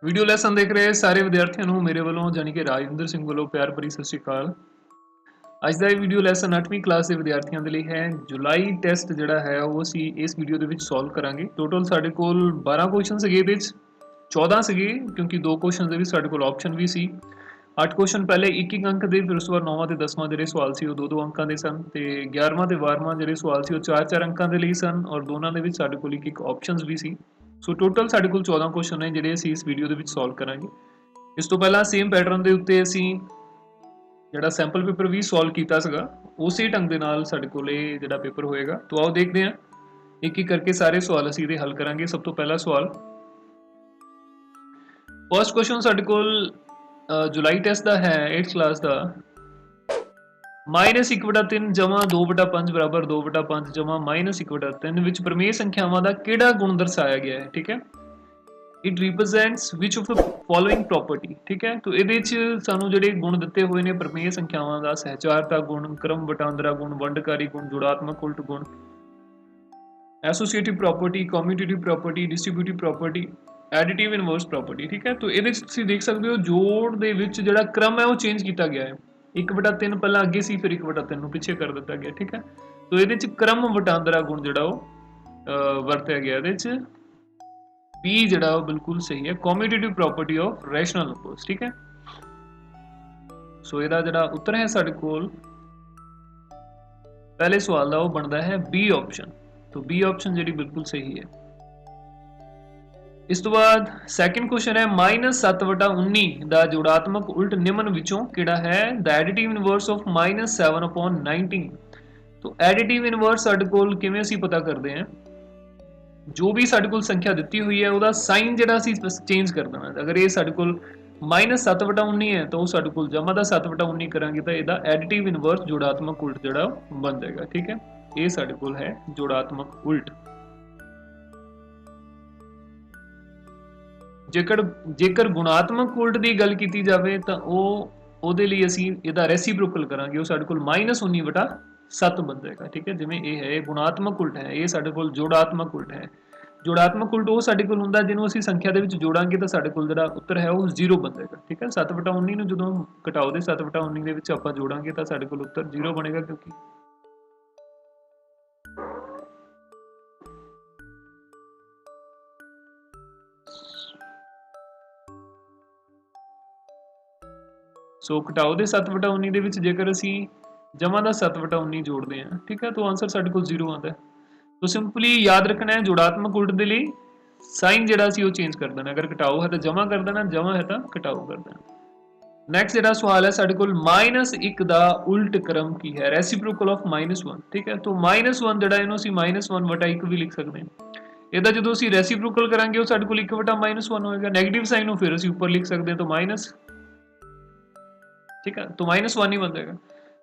Video lesson ਦੇਖ ਰਹੇ ਸਾਰੇ ਵਿਦਿਆਰਥੀਆਂ ਨੂੰ ਮੇਰੇ ਵੱਲੋਂ ਜਾਨੀ ਕਿ ਰਾਜਿੰਦਰ ਸਿੰਘ ਵੱਲੋਂ ਪਿਆਰ ਭਰੀ ਸਤਿ ਸ਼੍ਰੀ ਅਕਾਲ। ਅੱਜ ਦਾ ਇਹ ਵੀਡੀਓ ਲੈਸਨ 8ਵੀਂ ਕਲਾਸ ਦੇ ਵਿਦਿਆਰਥੀਆਂ ਦੇ ਲਈ ਹੈ। ਜੁਲਾਈ ਟੈਸਟ ਜਿਹੜਾ ਹੈ ਉਹ ਅਸੀਂ ਇਸ ਵੀਡੀਓ ਦੇ ਵਿੱਚ ਸੋਲਵ ਕਰਾਂਗੇ। ਟੋਟਲ ਸਾਡੇ ਕੋਲ 12 ਕੁਐਸਚਨ ਸੀਗੇ, ਇਹਦੇ ਵਿੱਚ 14 ਸੀਗੇ ਕਿਉਂਕਿ ਦੋ ਕੁਐਸਚਨ ਦੇ ਵਿੱਚ ਸਾਡੇ ਕੋਲ ਆਪਸ਼ਨ ਵੀ ਸੀ। 8 ਕੁਐਸਚਨ ਪਹਿਲੇ 1-1 ਅੰਕ ਦੇ, ਫਿਰ ਉਸ ਤੋਂ ਬਾਅਦ 9ਵਾਂ ਤੇ 10ਵਾਂ ਜਿਹੜੇ ਸਵਾਲ ਸੀ ਉਹ 2-2 ਅੰਕਾਂ ਦੇ ਸਨ, ਤੇ 11ਵਾਂ ਤੇ 12ਵਾਂ ਜਿਹੜੇ ਸਵਾਲ ਸੀ ਉਹ 4-4 ਅੰਕਾਂ ਦੇ ਲਈ ਸਨ, ਔਰ ਦੋਨਾਂ ਦੇ ਵਿੱਚ ਸਾਡੇ ਕੋਲ 1-1 ਆਪਸ਼ਨਸ ਵੀ ਸੀ। ਸੋ ਟੋਟਲ ਸਾਡੇ ਕੋਲ 14 ਕੁਐਸਚਨ ਨੇ ਜਿਹੜੇ ਅਸੀਂ ਇਸ ਵੀਡੀਓ ਦੇ ਵਿੱਚ ਸੋਲਵ ਕਰਾਂਗੇ। ਇਸ ਤੋਂ ਪਹਿਲਾਂ ਸੇਮ ਪੈਟਰਨ ਦੇ ਉੱਤੇ ਅਸੀਂ ਜਿਹੜਾ ਸੈਂਪਲ ਪੇਪਰ ਵੀ ਸੋਲਵ ਕੀਤਾ ਸੀਗਾ, ਉਸੇ ਢੰਗ ਦੇ ਨਾਲ ਸਾਡੇ ਕੋਲ ਇਹ ਜਿਹੜਾ ਪੇਪਰ ਹੋਏਗਾ। तो आओ देखते हैं एक एक करके सारे सवाल ਅਸੀਂ ਇਹਦੇ ਹੱਲ ਕਰਾਂਗੇ। ਸਭ ਤੋਂ ਪਹਿਲਾ ਸਵਾਲ, ਫਸਟ ਕੁਐਸਚਨ ਸਾਡੇ ਕੋਲ ਜੁਲਾਈ ਟੈਸਟ ਦਾ ਹੈ 8th ਕਲਾਸ ਦਾ। -1/3 ਜਮਾ 2/5 ਬਰਾਬਰ 2/5 ਜਮਾ -1/3 ਵਿੱਚ ਪ੍ਰਮੇय ਸੰਖਿਆਵਾਂ ਦਾ ਕਿਹੜਾ ਗੁਣ ਦਰਸਾਇਆ ਗਿਆ ਹੈ। ਠੀਕ ਹੈ, it represents which of the following property. ਠੀਕ ਹੈ, तो ਇਹਦੇ ਵਿੱਚ ਸਾਨੂੰ ਜਿਹੜੇ ਗੁਣ ਦਿੱਤੇ ਹੋਏ ਨੇ ਪ੍ਰਮੇय ਸੰਖਿਆਵਾਂ ਦਾ, ਸਹਿਚਾਰਤਾ ਗੁਣ, ਕ੍ਰਮ ਵਟਾਂਦਰਾ ਗੁਣ, ਵੰਡਕਾਰੀ ਗੁਣ, ਜੁੜਾਤਮਕ ਉਲਟ ਗੁਣ, associative property, commutative property, distributive property, additive inverse property. ਠੀਕ ਹੈ, तो ਇਹਦੇ ਵਿੱਚ ਤੁਸੀਂ ਦੇਖ ਸਕਦੇ ਹੋ ਜੋੜ ਦੇ ਵਿੱਚ ਜਿਹੜਾ ਕ੍ਰਮ ਹੈ ਉਹ ਚੇਂਜ ਕੀਤਾ ਗਿਆ ਹੈ। 1/3 ਪਹਿਲਾਂ ਅੱਗੇ ਸੀ, ਫਿਰ 1/3 ਨੂੰ ਪਿੱਛੇ ਕਰ ਦਿੱਤਾ ਗਿਆ। ਠੀਕ ਹੈ, तो ਇਹਦੇ ਵਿੱਚ ਕ੍ਰਮ ਵਟਾਂਦਰਾ ਗੁਣ ਜਿਹੜਾ ਉਹ ਵਰਤਿਆ ਗਿਆ। ਇਹਦੇ ਵਿੱਚ बी ਜਿਹੜਾ ਉਹ ਬਿਲਕੁਲ ਸਹੀ ਹੈ, ਕਮਿਊਟੇਟਿਵ ਪ੍ਰੋਪਰਟੀ ਆਫ ਰੈਸ਼ਨਲ ਨੰਬਰਸ। ਠੀਕ ਹੈ, ਸੋ ਇਹਦਾ ਜਿਹੜਾ ਉੱਤਰ ਹੈ ਸਾਡੇ ਕੋਲ ਪਹਿਲੇ ਸਵਾਲ ਦਾ ਉਹ ਬਣਦਾ ਹੈ ਬੀ ਆਪਸ਼ਨ। तो बी ਆਪਸ਼ਨ ਜਿਹੜੀ ਬਿਲਕੁਲ ਸਹੀ ਹੈ। ਇਸ ਤੋਂ ਬਾਅਦ ਸੈਕੰਡ ਕੁਐਸਚਨ ਹੈ -7/19 ਦਾ ਜੋੜਾਤਮਕ ਉਲਟ ਨਿਮਨ ਵਿੱਚੋਂ ਕਿਹੜਾ ਹੈ। ਦਾ ਐਡੀਟਿਵ ਇਨਵਰਸ ਆਫ -7/19। तो ਐਡੀਟਿਵ ਇਨਵਰਸ ਸਾਡੇ ਕੋਲ ਕਿਵੇਂ ਅਸੀਂ ਪਤਾ ਕਰਦੇ ਹਾਂ, ਜੋ ਵੀ ਸਾਡੇ ਕੋਲ ਸੰਖਿਆ ਦਿੱਤੀ ਹੋਈ ਹੈ ਉਹਦਾ ਸਾਈਨ ਜਿਹੜਾ ਅਸੀਂ ਚੇਂਜ ਕਰ ਦੇਣਾ। ਅਗਰ ਇਹ ਸਾਡੇ ਕੋਲ -7/19 ਹੈ ਤਾਂ ਉਹ ਸਾਡੇ ਕੋਲ ਜਮਾ ਦਾ 7/19 ਕਰਾਂਗੇ ਤਾਂ ਇਹਦਾ ਐਡੀਟਿਵ ਇਨਵਰਸ ਜੋੜਾਤਮਕ ਉਲਟ ਜਿਹੜਾ ਬਣ ਜਾਏਗਾ। ਠੀਕ ਹੈ, ਇਹ ਸਾਡੇ ਕੋਲ ਹੈ ਜੋੜਾਤਮਕ ਉਲਟ। ਜੇਕਰ ਗੁਣਾਤਮਕ ਉਲਟ ਦੀ ਗੱਲ ਕੀਤੀ ਜਾਵੇ ਤਾਂ ਉਹਦੇ ਲਈ ਅਸੀਂ ਇਹਦਾ ਰੈਸੀਪ੍ਰੋਕਲ ਕਰਾਂਗੇ, ਉਹ ਸਾਡੇ ਕੋਲ -19/7 ਬਣ ਜਾਏਗਾ। ਠੀਕ ਹੈ, ਜਿਵੇਂ ਇਹ ਹੈ ਗੁਣਾਤਮਕ ਉਲਟ ਹੈ, ਇਹ ਸਾਡੇ ਕੋਲ ਜੋੜਾਤਮਕ ਉਲਟ ਹੈ। ਜੋੜਾਤਮਕ ਉਲਟ ਉਹ ਸਾਡੇ ਕੋਲ ਹੁੰਦਾ ਜਿਹਨੂੰ ਅਸੀਂ ਸੰਖਿਆ ਦੇ ਵਿੱਚ ਜੋੜਾਂਗੇ ਤਾਂ ਸਾਡੇ ਕੋਲ ਜਿਹੜਾ ਉੱਤਰ ਹੈ ਉਹ 0 ਬਣ ਜਾਏਗਾ। ਠੀਕ ਹੈ, 7/19 ਨੂੰ ਜਦੋਂ ਘਟਾਓ ਦੇ 7/19 ਦੇ ਵਿੱਚ ਆਪਾਂ ਜੋੜਾਂਗੇ ਤਾਂ ਸਾਡੇ ਕੋਲ ਉੱਤਰ 0 ਬਣੇਗਾ, ਕਿਉਂਕਿ ਸੋ ਘਟਾਓ ਦੇ 7/19 ਦੇ ਵਿੱਚ ਜੇਕਰ ਅਸੀਂ ਜਮਾ ਦਾ 7/19 ਜੋੜਦੇ ਹਾਂ, ਠੀਕ ਹੈ, ਤਾਂ ਆਨਸਰ ਸਾਡੇ ਕੋਲ 0 ਆਉਂਦਾ ਹੈ। तो सिंपली याद रखना है जोड़ात्मक उल्ट के लिए साइन ਜਿਹੜਾ ਸੀ ਉਹ ਚੇਂਜ ਕਰ ਦੇਣਾ। ਅਗਰ ਘਟਾਓ ਹੈ ਤਾਂ ਜਮਾ ਕਰ ਦੇਣਾ, ਜਮਾ ਹੈ ਤਾਂ ਘਟਾਓ ਕਰ ਦੇਣਾ। ਨੈਕਸਟ ਜਿਹੜਾ ਸਵਾਲ ਹੈ ਸਾਡੇ ਕੋਲ -1 ਦਾ ਉਲਟ ਕ੍ਰਮ ਕੀ ਹੈ। Reciprocal of -1। ਠੀਕ ਹੈ, तो -1 ਜਿਹੜਾ ਇਹਨੂੰ ਅਸੀਂ -1/1 ਵੀ ਲਿਖ ਸਕਦੇ ਹਾਂ। ਇਹਦਾ ਜਦੋਂ ਅਸੀਂ ਰੈਸੀਪ੍ਰੋਕਲ ਕਰਾਂਗੇ ਉਹ ਸਾਡੇ ਕੋਲ 1/-1 ਹੋਏਗਾ। ਨੈਗੇਟਿਵ ਸਾਈਨ ਨੂੰ ਫਿਰ ਅਸੀਂ ਉੱਪਰ ਲਿਖ ਸਕਦੇ ਹਾਂ, तो माइनस। ठीक है, तो -1 ही बन जाएगा।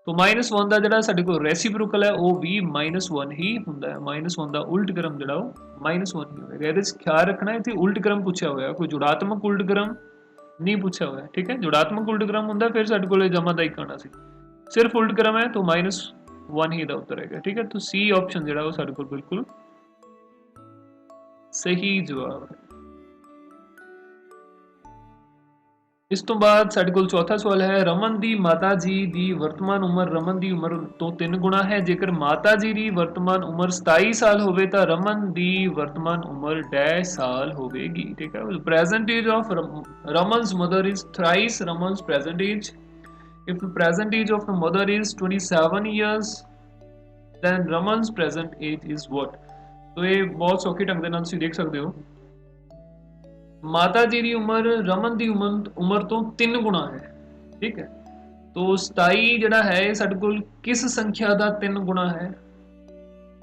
तो -1 ਦਾ ਜਿਹੜਾ ਸਾਡੇ ਕੋਲ ਰੈਸੀਪ੍ਰੋਕਲ ਹੈ ਉਹ ਵੀ -1 ਹੀ ਹੁੰਦਾ ਹੈ। -1 ਦਾ ਉਲਟ ਕ੍ਰਮ ਜਿਹੜਾ ਉਹ -1 ਹੀ ਹੋਏਗਾ। ਇਹਦੇ ਵਿੱਚ ਖਿਆਲ ਰੱਖਣਾ ਇੱਥੇ ਉਲਟ ਕ੍ਰਮ ਪੁੱਛਿਆ ਹੋਇਆ, ਕੋਈ ਜੁੜਾਤਮਕ ਉਲਟ ਕ੍ਰਮ ਨਹੀਂ ਪੁੱਛਿਆ ਹੋਇਆ। ਠੀਕ ਹੈ, ਜੁੜਾਤਮਕ ਉਲਟ ਕ੍ਰਮ ਹੁੰਦਾ ਫਿਰ ਸਾਡੇ ਕੋਲ ਜਮਾ ਦਾ ਇੱਕ ਆਣਾ ਸੀ, ਸਿਰਫ ਉਲਟ ਕ੍ਰਮ ਹੈ तो -1 ਹੀ ਦਾ ਉੱਤਰ ਹੈਗਾ। ਠੀਕ ਹੈ, तो सी ਆਪਸ਼ਨ ਜਿਹੜਾ ਉਹ ਸਾਡੇ ਕੋਲ ਬਿਲਕੁਲ ਸਹੀ ਜਵਾਬ ਹੈ। ਇਸ ਤੋਂ ਬਾਅਦ ਸਾਡੇ ਕੋਲ ਚੌਥਾ ਸਵਾਲ ਹੈ, ਰਮਨ ਦੀ ਮਾਤਾ ਜੀ ਦੀ ਵਰਤਮਾਨ ਉਮਰ ਰਮਨ ਦੀ ਉਮਰ ਤੋਂ 3 ਗੁਣਾ ਹੈ। ਜੇਕਰ ਮਾਤਾ ਜੀ ਦੀ ਵਰਤਮਾਨ ਉਮਰ 27 ਸਾਲ ਹੋਵੇ ਤਾਂ ਰਮਨ ਦੀ ਵਰਤਮਾਨ ਉਮਰ ਡੈਸ਼ ਸਾਲ ਹੋਵੇਗੀ। ਠੀਕ ਹੈ, present age of Raman's mother is thrice Raman's present age. if the present age of the mother is 27 years then Raman's present age is what। तो ये बहुत सौखे ढंग ਦੇ ਨਾਲ ਤੁਸੀਂ ਦੇਖ ਸਕਦੇ ਹੋ, माता जी की उम्र रमन की उम्र तो 3 गुणा है। ठीक है, तो 27 ਜਿਹੜਾ ਹੈ ਸਾਡੇ ਕੋਲ किस संख्या का 3 गुणा है।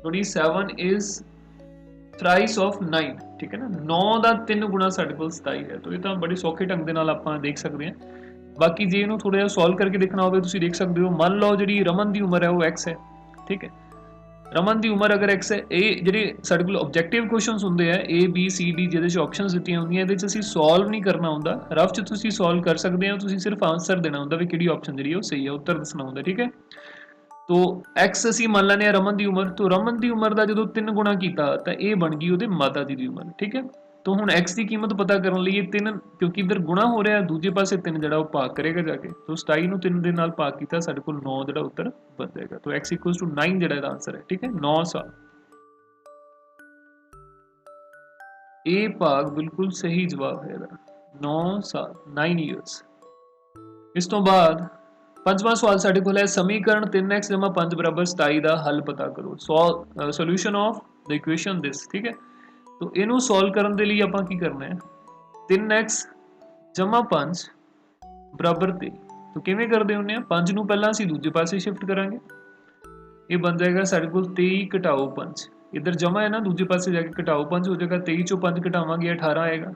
27 is thrice of 9। ठीक है ना, 9 ਦਾ 3 ਗੁਣਾ ਸਾਡੇ ਕੋਲ 27 ਹੈ। तो ਇਹ ਤਾਂ ਬੜੇ ਸੌਖੇ ਢੰਗ ਦੇ ਨਾਲ ਆਪਾਂ ਦੇਖ ਸਕਦੇ ਹਾਂ। ਬਾਕੀ ਜੇ ਇਹਨੂੰ ਥੋੜਾ ਜਿਹਾ ਸੋਲਵ ਕਰਕੇ ਦੇਖਣਾ ਹੋਵੇ ਤੁਸੀਂ ਦੇਖ ਸਕਦੇ ਹੋ। ਮੰਨ ਲਓ ਜਿਹੜੀ ਰਮਨ ਦੀ ਉਮਰ ਹੈ ਉਹ x ਹੈ। ਠੀਕ ਹੈ, ਰਮਨ ਦੀ ਉਮਰ ਅਗਰ x ਹੈ, ਇਹ ਜਿਹੜੇ ਸਾਡੇ ਕੋਲ ਆਬਜੈਕਟਿਵ ਕੁਐਸਚਨਸ ਹੁੰਦੇ ਆ A B C D ਜਿਹਦੇ ਚ ਆਪਸ਼ਨਸ ਦਿੱਤੀਆਂ ਹੁੰਦੀਆਂ, ਇਹਦੇ ਚ ਅਸੀਂ ਸੋਲਵ ਨਹੀਂ ਕਰਨਾ ਹੁੰਦਾ। ਰਫ ਚ ਤੁਸੀਂ ਸੋਲਵ ਕਰ ਸਕਦੇ ਹੋ, ਤੁਸੀਂ ਸਿਰਫ ਆਨਸਰ ਦੇਣਾ ਹੁੰਦਾ ਵੀ ਕਿਹੜੀ ਆਪਸ਼ਨ ਜਿਹੜੀ ਉਹ ਸਹੀ ਹੈ, ਉੱਤਰ ਦੱਸਣਾ ਹੁੰਦਾ। ਠੀਕ ਹੈ, तो x ਅਸੀਂ ਮੰਨ ਲੈਂਦੇ ਆ ਰਮਨ ਦੀ ਉਮਰ। तो ਰਮਨ ਦੀ ਉਮਰ ਦਾ ਜਦੋਂ 3 ਗੁਣਾ ਕੀਤਾ ਤਾਂ ਇਹ ਬਣ ਗਈ ਉਹਦੇ ਮਾਤਾ ਜੀ ਦੀ ਉਮਰ। ਠੀਕ ਹੈ, तो हुण x की कीमत पता करने लिए 3 क्योंकि इधर गुणा हो रहा है दूजे पासे 3 जिहड़ा वो भाग करेगा जाके तो 27 ਨੂੰ 3 ਦੇ ਨਾਲ ਭਾਗ ਕੀਤਾ ਸਾਡੇ ਕੋਲ 9 ਜਿਹੜਾ ਉੱਤਰ ਬਣ ਜਾਏਗਾ तो x = 9 ਜਿਹੜਾ ਇਹਦਾ ਆਨਸਰ ਹੈ ठीक है 9 साल ए भाग बिल्कुल सही जवाब है 9 साल 9 ईयर्स। इस तो बाद पंजवां सवाल साडे कोल है समीकरण 3x = 5 = 27 ਦਾ ਹੱਲ ਪਤਾ ਕਰੋ ਸੋਲੂਸ਼ਨ ਆਫ ਦ ਇਕੁਏਸ਼ਨ ਦਿਸ ठीक है तो ਇਹਨੂੰ ਸੋਲਵ ਕਰਨ ਦੇ ਲਈ ਆਪਾਂ ਕੀ ਕਰਨਾ ਹੈ 3x = 5 = 23 तो ਕਿਵੇਂ ਕਰਦੇ ਹੁੰਨੇ ਆ 5 ਨੂੰ ਪਹਿਲਾਂ ਅਸੀਂ ਦੂਜੇ ਪਾਸੇ ਸ਼ਿਫਟ ਕਰਾਂਗੇ ਇਹ ਬਣ ਜਾਏਗਾ ਸਾਡੇ ਕੋਲ 23 ਘਟਾਓ 5 इधर जमा है ना दूसरे पासे जाके घटाओ 5 हो जाएगा 23 चो 5 घटावांगे 18 आएगा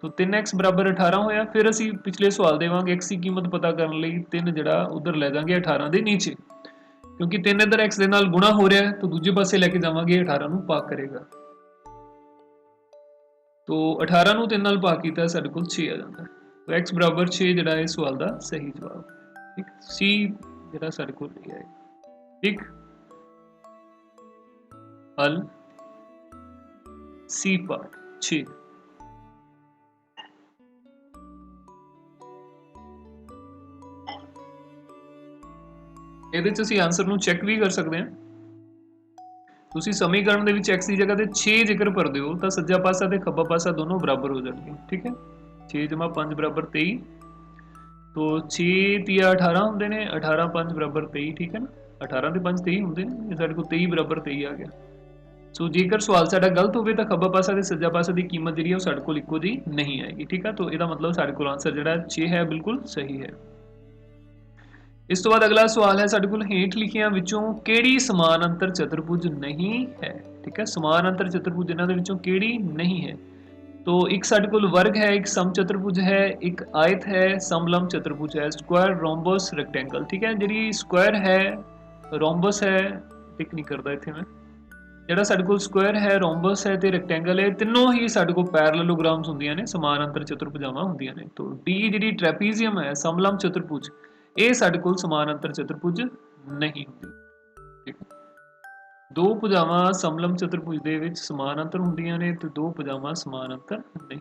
तो 3x = 18 होया फिर असी पिछले सवाल देवांगे x की कीमत पता करने लिए 3 जड़ा उधर ले जाएंगे 18 के नीचे क्योंकि 3 इधर x के नाल गुणा हो रहा है तो दूसरे पासे लेके जावांगे 18 ਨੂੰ भाग करेगा तो 18 ਨੂੰ 3 ਨਾਲ भाग कीता साडे कोल 6 आ जाता है तो x = 6 जड़ा इस सवाल दा सही जवाब ठीक सी जड़ा साडे कोल ये आएगा ठीक हल सी पार्ट 6 ਇਹਦੇ ਚ ਅਸੀਂ ਆਨਸਰ ਨੂੰ ਚੈੱਕ ਵੀ ਕਰ ਸਕਦੇ ਹਾਂ ਤੁਸੀਂ ਸਮੀਕਰਨ ਦੇ ਵਿੱਚ x ਦੀ ਜਗ੍ਹਾ ਤੇ 6 ਜ਼ਿਕਰ ਭਰ ਦਿਓ ਤਾਂ ਸੱਜਾ ਪਾਸਾ ਤੇ ਖੱਬਾ ਪਾਸਾ ਦੋਨੋਂ ਬਰਾਬਰ ਹੋ ਜਾਣਗੇ ਠੀਕ ਹੈ 6 + 5 = 23 तो 6 × 18 ਹੁੰਦੇ ਨੇ 18 × 5 = 23 ठीक है ना 18 ਤੇ 5 23 ਹੁੰਦੇ ਨੇ ਇਹ ਸਾਡੇ ਕੋਲ 23 = 23 ਆ ਗਿਆ ਸੋ ਜੇਕਰ ਸਵਾਲ ਸਾਡਾ ਗਲਤ ਹੋਵੇ ਤਾਂ ਖੱਬਾ ਪਾਸਾ ਤੇ ਸੱਜਾ ਪਾਸਾ ਦੀ ਕੀਮਤ ਜਿਹੜੀ ਹੈ ਉਹ ਸਾਡੇ ਕੋਲ ਇੱਕੋ ਜਿਹੀ ਨਹੀਂ ਆਏਗੀ ਠੀਕ ਹੈ ਤਾਂ ਇਹਦਾ ਮਤਲਬ ਸਾਡੇ ਕੋਲ ਆਨਸਰ ਜਿਹੜਾ 6 ਹੈ ਬਿਲਕੁਲ ਸਹੀ ਹੈ। ਇਸ ਤੋਂ ਬਾਅਦ ਅਗਲਾ ਸਵਾਲ ਹੈ ਸਾਡੇ ਕੋਲ ਹੇਠ ਲਿਖਿਆਂ ਵਿੱਚੋਂ ਕਿਹੜੀ ਸਮਾਨ ਅੰਤਰ ਚਤੁਰਭੁਜ ਨਹੀਂ ਹੈ ਠੀਕ ਹੈ ਸਮਾਨ ਅੰਤਰ ਚਤੁਰਭੁਜ ਇਹਨਾਂ ਦੇ ਵਿੱਚੋਂ ਕਿਹੜੀ ਨਹੀਂ ਹੈ तो एक साडे कोल वर्ग है एक समचतुर्भुज है एक आयत है समलंब चतुर्भुज है स्क्वायर रोम्बस रेक्टेंगल ठीक है जी स्क्वायर है रोम्बस है टिक नहीं करता इत्थे मैं ਜਿਹੜਾ ਸਾਡੇ ਕੋਲ ਸਕੁਆਇਰ ਹੈ ਰੋਮਬਸ ਹੈ ਤੇ ਰੈਕਟੈਂਗਲ ਹੈ ਤਿੰਨੋਂ ਹੀ ਸਾਡੇ ਕੋਲ ਪੈਰਲਲੋਗ੍ਰਾਮਸ ਹੁੰਦੀਆਂ ਨੇ ਸਮਾਨ ਅੰਤਰ ਚਤੁਰਭੁਜਾਵਾਂ ਹੁੰਦੀਆਂ ਨੇ ਤੋਂ ਡੀ ਜਿਹੜੀ ਟ੍ਰੈਪੀਜ਼ੀਅਮ ਹੈ ਸਮਲੰਬ ਚਤੁਰਭੁਜ ਇਹ ਸਾਡੇ ਕੋਲ ਸਮਾਨ ਅੰਤਰ ਚਤੁਰਭੁਜ ਨਹੀਂ ਹੁੰਦੀ ਠੀਕ ਹੈ ਦੋ ਭੁਜਾਵਾਂ ਸਮਲੰਬ ਚਤੁਰਭੁਜ ਦੇ ਵਿੱਚ ਸਮਾਨ ਅੰਤਰ ਹੁੰਦੀਆਂ ਨੇ ਤੇ ਦੋ ਭੁਜਾਵਾਂ ਸਮਾਨ ਅੰਤਰ ਨਹੀਂ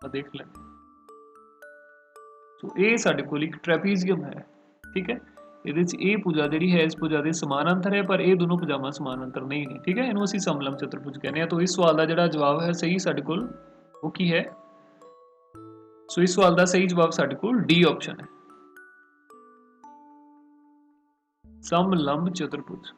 ਆ ਦੇਖ ਲੈ ਸੋ ਇਹ ਸਾਡੇ ਕੋਲ ਇੱਕ ਟ੍ਰੈਪੀਜ਼ੀਅਮ ਹੈ ਠੀਕ ਹੈ ਇਹਦੇ ਵਿੱਚ ਇਹ ਭੁਜਾ ਜਿਹੜੀ ਹੈ ਇਸ ਭੁਜਾ ਦੇ ਸਮਾਨ ਅੰਤਰ ਹੈ ਪਰ ਇਹ ਦੋਨੋਂ ਭੁਜਾਵਾਂ ਸਮਾਨ ਅੰਤਰ ਨਹੀਂ ਨੇ ਠੀਕ ਹੈ ਇਹਨੂੰ ਅਸੀਂ ਸਮਲੰਬ ਚਤੁਰਭੁਜ ਕਹਿੰਦੇ ਆ ਤਾਂ ਇਸ ਸਵਾਲ ਦਾ ਜਿਹੜਾ ਜਵਾਬ ਹੈ ਸਹੀ ਸਾਡੇ ਕੋਲ ਉਹ ਕੀ ਹੈ ਸੋ ਇਸ ਸਵਾਲ ਦਾ ਸਹੀ ਜਵਾਬ ਸਾਡੇ ਕੋਲ ਡੀ ਆਪਸ਼ਨ ਹੈ ਸਮਲੰਬ ਚਤੁਰਭੁਜ।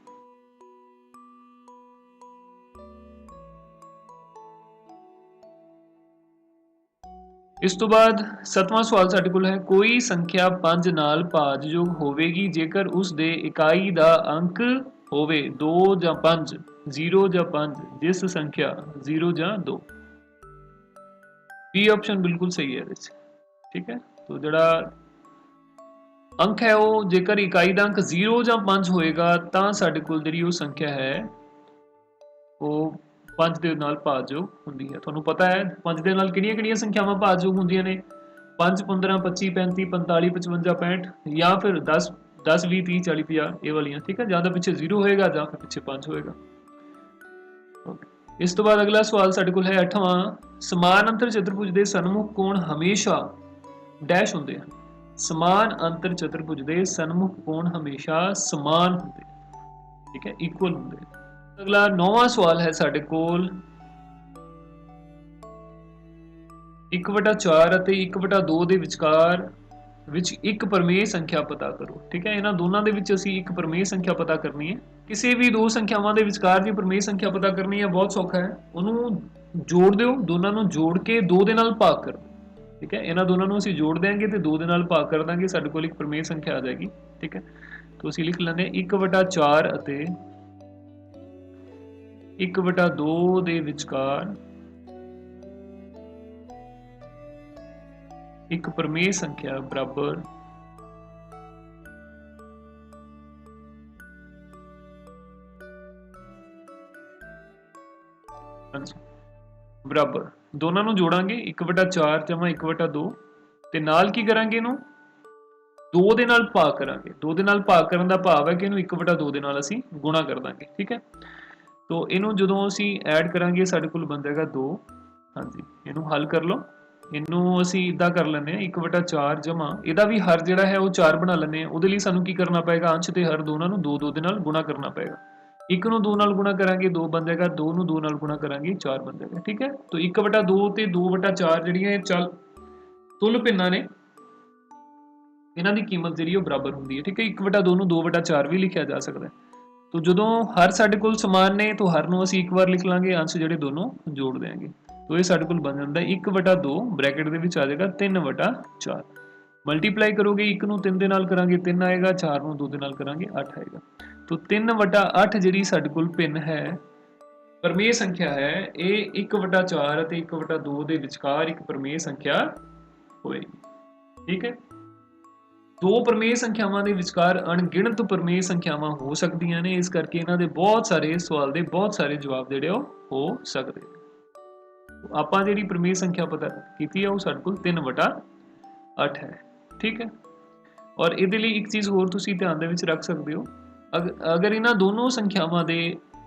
इस तो बाद 7वां सवाल साडे कोल है कोई संख्या 5 नाल भाजयोग होवेगी जेकर उस दे इकाई दा अंक होवे 2 ਜਾਂ 5 0 ਜਾਂ 5 जिस संख्या 0 ਜਾਂ 2 बी ऑप्शन बिल्कुल सही है इसमें ठीक है तो जड़ा अंक है वो जेकर इकाई दा अंक 0 ਜਾਂ 5 होएगा ਤਾਂ साडे कोल ਜਿਹੜੀ ਉਹ संख्या है वो 5 ਦੇ ਨਾਲ ਭਾਜਯੋਗ ਹੁੰਦੀ ਹੈ ਤੁਹਾਨੂੰ ਪਤਾ ਹੈ 5 ਦੇ ਨਾਲ ਕਿਹੜੀਆਂ-ਕਿਹੜੀਆਂ ਸੰਖਿਆਵਾਂ ਭਾਜਯੋਗ ਹੁੰਦੀਆਂ ਨੇ 5 15 25 35 45 55 65 ਜਾਂ ਫਿਰ 10 10 20 30 40 50 ਇਹ ਵਾਲੀਆਂ ਠੀਕ ਹੈ ਜਾਂ ਤਾਂ ਪਿੱਛੇ 0 ਹੋਏਗਾ ਜਾਂ ਫਿਰ ਪਿੱਛੇ 5 ਹੋਏਗਾ ਇਸ ਤੋਂ ਬਾਅਦ ਅਗਲਾ ਸਵਾਲ ਸਾਡੇ ਕੋਲ ਹੈ 8ਵਾਂ ਸਮਾਨ ਅੰਤਰ ਚਤੁਰਭੁਜ ਦੇ ਸਨਮੁਖ ਕੋਣ ਹਮੇਸ਼ਾ ਡੈਸ਼ ਹੁੰਦੇ ਹਨ ਸਮਾਨ ਅੰਤਰ ਚਤੁਰਭੁਜ ਦੇ ਸਨਮੁਖ ਕੋਣ ਹਮੇਸ਼ਾ ਸਮਾਨ ਹੁੰਦੇ ਠੀਕ ਹੈ ਇਕੁਅਲ ਹੁੰਦੇ अगला 9वां सवाल है साडे कोल 1/4 ਅਤੇ 1/2 ਦੇ ਵਿਚਕਾਰ ਵਿੱਚ ਇੱਕ ਪਰਮੇय ਸੰਖਿਆ ਪਤਾ ਕਰੋ ਠੀਕ ਹੈ ਇਹਨਾਂ ਦੋਨਾਂ ਦੇ ਵਿੱਚ ਅਸੀਂ ਇੱਕ ਪਰਮੇय ਸੰਖਿਆ ਪਤਾ ਕਰਨੀ ਹੈ ਕਿਸੇ ਵੀ ਦੋ ਸੰਖਿਆਵਾਂ ਦੇ ਵਿਚਕਾਰ ਦੀ ਪਰਮੇय ਸੰਖਿਆ ਪਤਾ ਕਰਨੀ ਹੈ ਬਹੁਤ ਸੌਖਾ ਹੈ ਉਹਨੂੰ ਜੋੜ ਦਿਓ ਦੋਨਾਂ ਨੂੰ ਜੋੜ ਕੇ 2 ਦੇ ਨਾਲ ਭਾਗ ਕਰ ਦਿਓ ਠੀਕ ਹੈ ਇਹਨਾਂ ਦੋਨਾਂ ਨੂੰ ਅਸੀਂ ਜੋੜ ਦੇਾਂਗੇ ਤੇ 2 ਦੇ ਨਾਲ ਭਾਗ ਕਰ ਦਾਂਗੇ ਸਾਡੇ ਕੋਲ ਇੱਕ ਪਰਮੇय ਸੰਖਿਆ ਆ ਜਾਏਗੀ ਠੀਕ ਹੈ तो ਅਸੀਂ ਲਿਖ ਲੈਂਦੇ 1/4 ਅਤੇ 1/2 ਦੇ ਵਿਚਕਾਰ ਇੱਕ ਪਰਮੇय ਸੰਖਿਆ ਬਰਾਬਰ ਬਰਾਬਰ ਦੋਨਾਂ ਨੂੰ ਜੋੜਾਂਗੇ 1/4 ਜਮਾ 1/2 ਤੇ ਨਾਲ ਕੀ ਕਰਾਂਗੇ ਇਹਨੂੰ 2 ਦੇ ਨਾਲ ਭਾਗ ਕਰਾਂਗੇ 2 ਦੇ ਨਾਲ ਭਾਗ ਕਰਨ ਦਾ ਭਾਵ ਹੈ ਕਿ ਇਹਨੂੰ 1/2 ਦੇ ਨਾਲ ਅਸੀਂ ਗੁਣਾ ਕਰ ਦਾਂਗੇ ਠੀਕ ਹੈ तो इनू जो असी ऐड करांगे साडे कोल बन जाएगा 2 हाँ जी, इनू हल कर लो। इनू असी इदा कर लें 1/4 जमा इहदा भी हर जिहड़ा है वो 4 बना लें। उहदे लई सानू की करना पेगा, अंश ते हर दोनों नू 2 दे नाल गुणा करना पेगा। 1 नू 2 नाल गुणा करांगे 2 बनेगा, 2 नू 2 नाल गुणा करांगे 4 बनेगा। ठीक है, तो 1/2 ते 2/4 जिहड़ियां ये चल तुल भिन्नां ने, इन्हां दी कीमत जिहड़ी वो बराबर हुंदी है। ठीक है, 1/2 नू 2/4 भी लिखिया जा सकदा है। तो जदों हर साडे कोल समान ने तो हर नू असीं एक बार लिख लांगे, अंश जिहड़े दोनों जोड़ देंगे। तो ये साडे कोल बन जांदा 1/2 ब्रैकेट दे विच आ जाएगा 3/4। मल्टीप्लाई करोगे 1 नू 3 दे नाल करांगे 3 आएगा, 4 नू 2 दे नाल करांगे 8 आएगा। तो 3/8 जिहड़ी साडे कोल भिन्न है परमेय संख्या है, ये 1/4 ਅਤੇ 1/2 ਦੇ ਵਿਚਕਾਰ ਇੱਕ ਪਰਮੇय ਸੰਖਿਆ ਹੋਏਗੀ। ਠੀਕ ਹੈ, ਦੋ ਪਰਮੇय ਸੰਖਿਆਵਾਂ ਦੇ ਵਿਚਕਾਰ ਅਣਗਿਣਤ ਪਰਮੇय ਸੰਖਿਆਵਾਂ ਹੋ ਸਕਦੀਆਂ ਨੇ, ਇਸ ਕਰਕੇ ਇਹਨਾਂ ਦੇ ਬਹੁਤ ਸਾਰੇ ਸਵਾਲ ਦੇ ਬਹੁਤ ਸਾਰੇ ਜਵਾਬ ਜਿਹੜੇ ਉਹ ਹੋ ਸਕਦੇ ਨੇ। ਆਪਾਂ ਜਿਹੜੀ ਪਰਮੇय ਸੰਖਿਆ ਪਤਾ ਕੀਤੀ ਹੈ ਉਹ ਸਾਡੇ ਕੋਲ 3/8 ਹੈ। ਠੀਕ ਹੈ, ਔਰ ਇਹਦੇ ਲਈ ਇੱਕ ਚੀਜ਼ ਹੋਰ ਤੁਸੀਂ ਧਿਆਨ ਦੇ ਵਿੱਚ ਰੱਖ ਸਕਦੇ ਹੋ, ਅਗਰ ਇਹਨਾਂ ਦੋਨੋਂ ਸੰਖਿਆਵਾਂ ਦੇ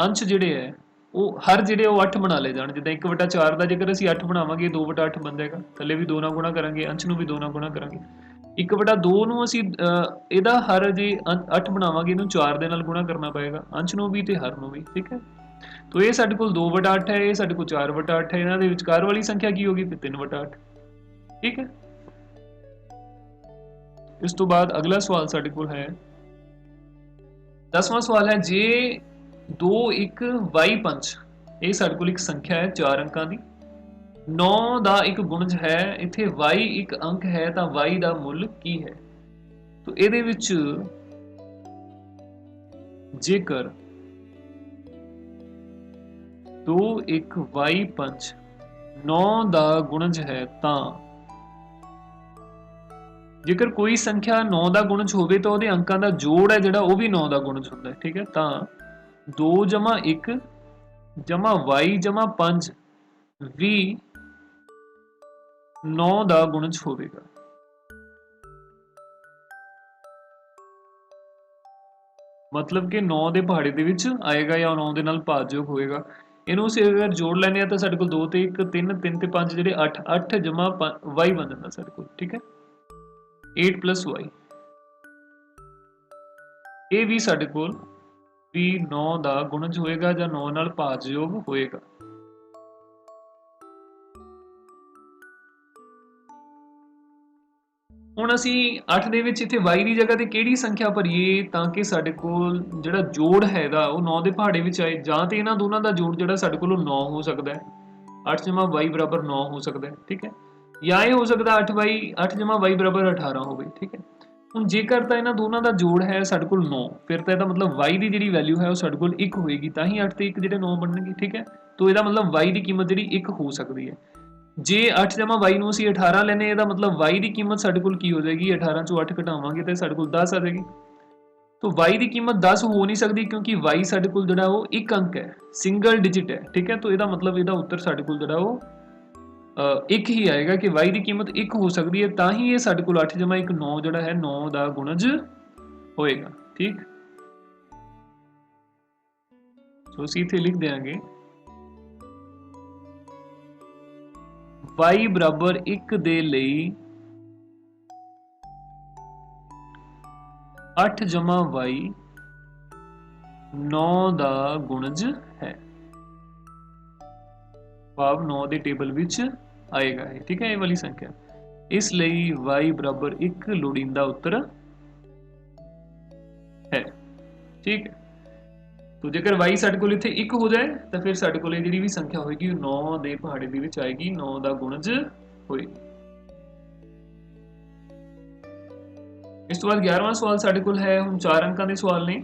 ਅੰਸ਼ ਜਿਹੜੇ ਹੈ ਉਹ ਹਰ ਜਿਹੜੇ ਉਹ 8 ਬਣਾ ਲਏ ਜਾਣ। ਜਿੱਦਾਂ 1/4 ਦਾ ਜੇਕਰ ਅਸੀਂ 8 ਬਣਾਵਾਂਗੇ 2/8 ਬਣ ਜਾਏਗਾ, ਥੱਲੇ ਵੀ 2 ਨਾਲ ਗੁਣਾ ਕਰਾਂਗੇ, ਅੰਸ਼ ਨੂੰ ਵੀ 2 ਨਾਲ ਗੁਣਾ ਕਰਾਂਗੇ। 1/2 ਨੂੰ ਅਸੀਂ ਇਹਦਾ ਹਰ ਜੇ 8 ਬਣਾਵਾਂਗੇ ਇਹਨੂੰ 4 ਦੇ ਨਾਲ ਗੁਣਾ ਕਰਨਾ ਪਏਗਾ, ਅੰਸ਼ ਨੂੰ ਵੀ ਤੇ ਹਰ ਨੂੰ ਵੀ। ਠੀਕ ਹੈ, तो ये साडे कोल 2/8 है, ये साडे कोल 4/8 है, इन्हां दे विचकार वाली संख्या की होगी फिर 3/8। ठीक है, इस तो बाद अगला सवाल साडे कोल है 10वां सवाल है, जे 2 1 y पंच, ये साडे कोल एक संख्या है 4 अंकां दी। 9 ਦਾ ਇੱਕ ਗੁਣਜ ਹੈ, ਇੱਥੇ y ਇੱਕ ਅੰਕ ਹੈ ਤਾਂ y ਦਾ ਮੁੱਲ ਕੀ ਹੈ? तो ਇਹਦੇ ਵਿੱਚ ਜੇਕਰ 2 1 y पंच 9 ਦਾ ਗੁਣਜ ਹੈ ਤਾਂ ਜੇਕਰ ਕੋਈ ਸੰਖਿਆ 9 ਦਾ ਗੁਣਜ ਹੋਵੇ ਤਾਂ ਉਹਦੇ ਅੰਕਾਂ ਦਾ ਜੋੜ ਹੈ ਜਿਹੜਾ ਉਹ ਵੀ 9 ਦਾ ਗੁਣਜ ਹੁੰਦਾ ਹੈ। ਠੀਕ ਹੈ, ਤਾਂ 2 ਜਮਾ 1 ਜਮਾ y ਜਮਾ 5 ਵੀ 9 ਦਾ ਗੁਣਜ ਹੋਵੇਗਾ। मतलब कि 9 ਦੇ ਪਹਾੜੇ ਦੇ ਵਿੱਚ ਆਏਗਾ ਜਾਂ 9 ਦੇ ਨਾਲ ਭਾਜਯੋਗ ਹੋਏਗਾ। ਇਹਨੂੰ ਅਸੀਂ ਅਗਰ ਜੋੜ ਲੈਂਦੇ ਆ ਤਾਂ ਸਾਡੇ ਕੋਲ 2 ਤੇ 1 3 3 ਤੇ 5 ਜਿਹੜੇ 8 8 ਜਮਾ y ਬਣ ਜਾਂਦਾ ਸਾਡੇ ਕੋਲ। ਠੀਕ ਹੈ, 8 plus y, ਇਹ ਵੀ ਸਾਡੇ ਕੋਲ ਵੀ 9 ਦਾ ਗੁਣਜ ਹੋਏਗਾ ਜਾਂ 9 ਨਾਲ ਭਾਜਯੋਗ ਹੋਏਗਾ। ਹੁਣ ਅਸੀਂ 8 ਦੇ ਵਿੱਚ ਇੱਥੇ y ਦੀ ਜਗ੍ਹਾ ਤੇ ਕਿਹੜੀ ਸੰਖਿਆ ਭਰੀਏ ਤਾਂ ਕਿ ਸਾਡੇ ਕੋਲ ਜਿਹੜਾ ਜੋੜ ਹੈਗਾ ਉਹ 9 ਦੇ ਪਹਾੜੇ ਵਿੱਚ ਆਏ। ਜਾਂ ਤੇ ਇਹਨਾਂ ਦੋਨਾਂ ਦਾ ਜੋੜ ਜਿਹੜਾ ਸਾਡੇ ਕੋਲ 9 ਹੋ ਸਕਦਾ ਹੈ, 8 ਜਮਾ y ਬਰਾਬਰ 9 ਹੋ ਸਕਦਾ ਹੈ। ਠੀਕ ਹੈ, ਜਾਂ ਇਹ ਹੋ ਸਕਦਾ 8 ਜਮਾ y ਬਰਾਬਰ 18 ਹੋਵੇ। ਠੀਕ ਹੈ, ਹੁਣ ਜੇਕਰ ਤਾਂ ਇਹਨਾਂ ਦੋਨਾਂ ਦਾ ਜੋੜ ਹੈ ਸਾਡੇ ਕੋਲ 9, ਫਿਰ ਤਾਂ ਇਹਦਾ ਮਤਲਬ y ਦੀ ਜਿਹੜੀ ਵੈਲਿਊ ਹੈ ਉਹ ਸਾਡੇ ਕੋਲ 1 ਹੋਏਗੀ, ਤਾਂ ਹੀ 8 ਤੇ 1 ਜਿਹੜੇ 9 ਬਣਨਗੇ। ਠੀਕ ਹੈ, ਤਾਂ ਇਹਦਾ ਮਤਲਬ y ਦੀ ਕੀਮਤ ਜਿਹੜੀ 1 ਹੋ ਸਕਦੀ ਹੈ। ਜੇ 8 ਜਮਾ y ਨੂੰ ਅਸੀਂ 18 ਲੈਨੇ, ਇਹਦਾ ਮਤਲਬ y ਦੀ ਕੀਮਤ ਸਾਡੇ ਕੋਲ ਕੀ ਹੋ ਜਾਏਗੀ, 18 ਚੋਂ 8 ਘਟਾਵਾਂਗੇ ਤੇ ਸਾਡੇ ਕੋਲ 10 ਆ ਜਾਏਗੀ। तो y ਦੀ ਕੀਮਤ 10 ਹੋ ਨਹੀਂ ਸਕਦੀ ਕਿਉਂਕਿ y ਸਾਡੇ ਕੋਲ ਜਿਹੜਾ ਉਹ ਇੱਕ ਅੰਕ ਹੈ, ਸਿੰਗਲ ਡਿਜਿਟ ਹੈ। ਠੀਕ ਹੈ, ਤਾਂ ਇਹਦਾ ਮਤਲਬ ਇਹਦਾ ਉੱਤਰ ਸਾਡੇ ਕੋਲ ਜਿਹੜਾ ਉਹ ਇੱਕ ਹੀ ਆਏਗਾ ਕਿ y ਦੀ ਕੀਮਤ 1 ਹੋ ਸਕਦੀ ਹੈ, ਤਾਂ ਹੀ ਇਹ ਸਾਡੇ ਕੋਲ 8 ਜਮਾ 1 9 ਜਿਹੜਾ ਹੈ 9 ਦਾ ਗੁਣਜ ਹੋਏਗਾ। ਠੀਕ, ਸੋ ਅਸੀਂ ਇੱਥੇ ਲਿਖ ਦਿਆਂਗੇ y ਬਰਾਬਰ 1 ਦੇ ਲਈ 8 ਜਮਾ y 9 ਦਾ ਗੁਣਜ ਹੈ, ਭਾਵ 9 ਦੇ ਟੇਬਲ ਵਿੱਚ ਆਏਗਾ ਇਹ। ਠੀਕ ਹੈ, ਇਹ ਵਾਲੀ ਸੰਖਿਆ, ਇਸ ਲਈ y ਬਰਾਬਰ 1 ਲੋੜੀਂਦਾ ਉੱਤਰ ਹੈ। ਠੀਕ ਹੈ, तो जेकर y ਸਾਡੇ ਕੋਲ ਇੱਥੇ 1 ਹੋ ਜਾਏ ਤਾਂ ਫਿਰ ਸਾਡੇ ਕੋਲ ਜਿਹੜੀ ਵੀ ਸੰਖਿਆ ਹੋਏਗੀ ਉਹ 9 ਦੇ ਪਹਾੜੇ ਦੇ ਵਿੱਚ ਆਏਗੀ, 9 ਦਾ ਗੁਣਜ ਹੋਏਗੀ। ਇਸ ਤੋਂ ਬਾਅਦ 11ਵਾਂ ਸਵਾਲ ਸਾਡੇ ਕੋਲ ਹੈ, ਹੁਣ 4 ਅੰਕਾਂ ਦੇ ਸਵਾਲ ਨੇ।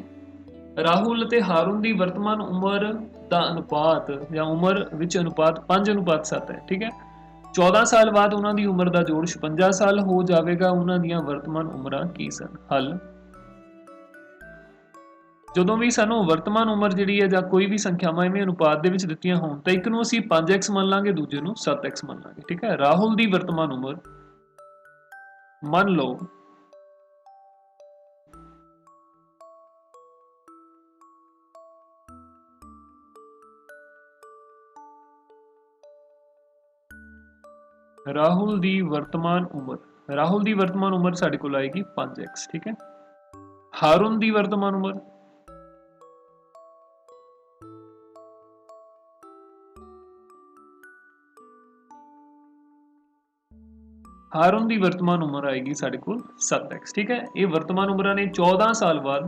ਰਾਹੁਲ ਅਤੇ ਹਾरून ਦੀ ਵਰਤਮਾਨ ਉਮਰ ਦਾ ਅਨੁਪਾਤ ਜਾਂ ਉਮਰ ਵਿੱਚ ਅਨੁਪਾਤ 5:7 ਹੈ। ਠੀਕ ਹੈ, 14 ਸਾਲ ਬਾਅਦ ਉਹਨਾਂ ਦੀ ਉਮਰ ਦਾ ਜੋੜ 56 ਸਾਲ ਹੋ ਜਾਵੇਗਾ, ਉਹਨਾਂ ਦੀਆਂ ਵਰਤਮਾਨ ਉਮਰਾਂ ਕੀ ਸਨ? ਹੱਲ, ਜਦੋਂ ਵੀ ਸਾਨੂੰ ਵਰਤਮਾਨ ਉਮਰ ਜਿਹੜੀ ਹੈ ਜਾਂ ਕੋਈ ਵੀ ਸੰਖਿਆਵਾਂ ਇਵੇਂ ਅਨੁਪਾਤ ਦੇ ਵਿੱਚ ਦਿੱਤੀਆਂ ਹੋਣ ਤਾਂ ਇੱਕ ਨੂੰ ਅਸੀਂ 5x ਮੰਨ ਲਾਂਗੇ, ਦੂਜੇ ਨੂੰ 7x ਮੰਨ ਲਾਂਗੇ। ਠੀਕ ਹੈ, ਰਾਹੁਲ ਦੀ ਵਰਤਮਾਨ ਉਮਰ ਮੰਨ ਲਓ ਰਾਹੁਲ ਦੀ ਵਰਤਮਾਨ ਉਮਰ ਸਾਡੇ ਕੋਲ ਆਏਗੀ 5x, ਠੀਕ ਹੈ। ਹਾरून ਦੀ ਵਰਤਮਾਨ ਉਮਰ, ਹਾरून ਦੀ ਵਰਤਮਾਨ ਉਮਰ ਆਏਗੀ ਸਾਡੇ ਕੋਲ 7x, ਠੀਕ ਹੈ। ਇਹ ਵਰਤਮਾਨ ਉਮਰਾਂ ਨੇ 14 ਸਾਲ ਬਾਅਦ,